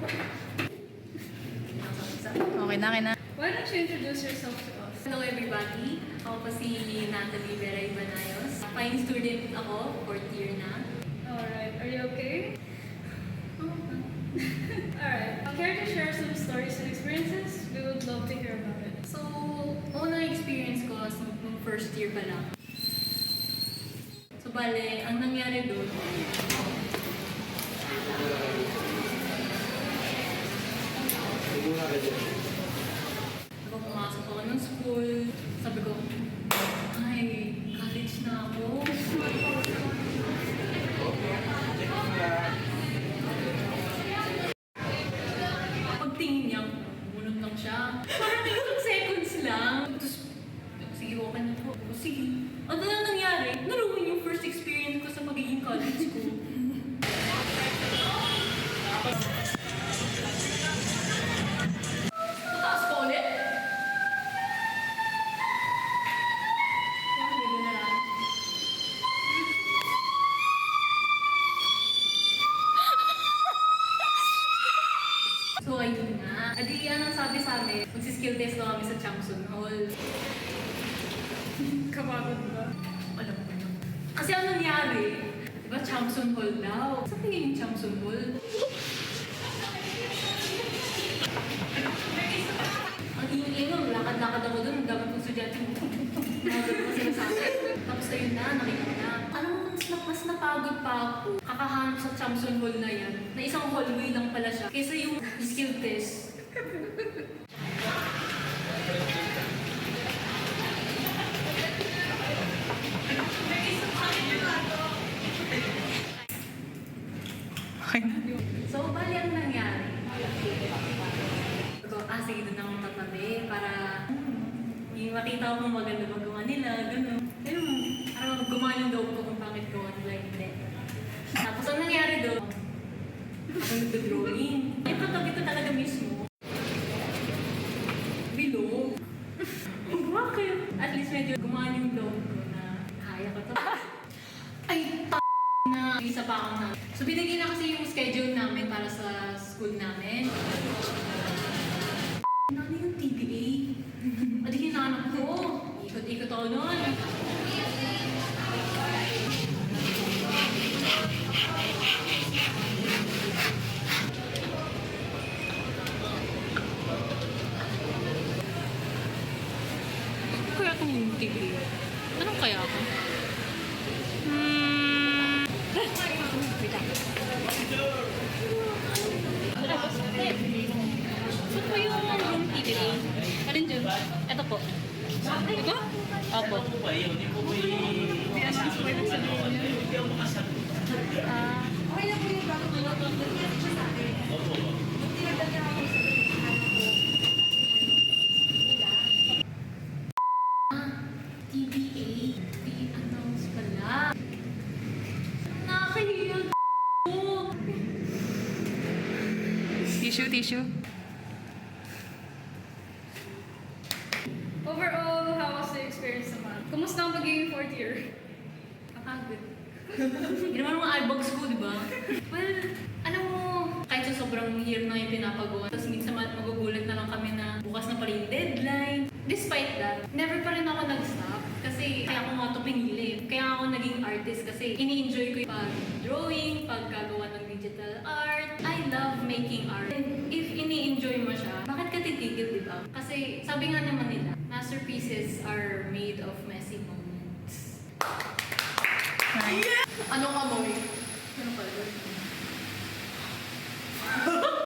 Okay na, okay na. Why don't you introduce yourself to us? Hello everybody, ako po si Natalie Veray Banayos. Fine student ako, 4th year na. Alright, are you okay? Alright, care to share some stories and experiences? We would love to hear about it. So, unang experience ko nung first year pa lang. So, bale, ang nangyari doon, pumasok ako ng school, sabi ko, ay, college na ako. Pagtingin niya, bunod lang siya. Parang 2 seconds lang. Tapos, sige, okay na po. Sige. Ano na nangyari? Naruin yung first experience ko sa magiging college ko. Tataas pa ulit? So, ayun nga. Adi, anong sabi sa amin? Magsiskill test daw kami sa Chamsun Hall. Kapagod ba? Alam ko na. Kasi ang nangyari, diba Chamsun Hall daw? Saan tingin yung Chamsun Hall? Ang ingay nun, lakad-lakad ako dun, ang dami kong estudyante mo. Nagano pa sila sa akin. Tapos ayun na, nakita ko na. Alam mo, mas napagod pa ako. Kakahanap sa Chamsun Hall na yan, na isang hallway lang pala siya, kaysa yung skill test. Okay na. So, bali ang nangyari. So, sige, doon akong tatabi para yung makita ko kung maganda magawa nila, gano'n. Ayun, parang gumawa yung loob ko kung bakit gawa nila hindi. Tapos ang nangyari doon, ako nag-drawing. Yung katabi ko talaga mismo, bilog. Bakit? At least medyo gumawa yung loob ko na kaya ko to. Ay, na isa pa ako na. So, binigyan na kasi yung schedule namin para sa school namin. Ano yung TBA? Adi hinanap ko. Ikot-ikot ako noon. Kaya kung yung TV. Anong kaya ako? Saan po yung room TBA? Alin dyan? Ito po. Ito? Opo. TBA. I-announce pala. Nakakahiya ko. Tissue, tissue. Overall, how was the experience naman? Kumusta ang pagiging 4th year? Kapagod. Hindi naman mga eyebags ko, di ba? Well, alam mo, kahit sa sobrang year na yung pinapagawa, tapos minsan magugulat na lang kami na bukas na pa rin yung deadline. Despite that, never pa rin ako nag-stop. Kasi kaya ako nga ito pinili. Kaya ako naging artist kasi ini-enjoy ko yung pag-drawing, pag-gagawa ng digital art. I love making art. And if ini-enjoy mo siya, bakit ka titigil, di ba? Kasi sabi nga naman nila, masterpieces are made of messy moments. Nice. Anong amoy? Ano pala?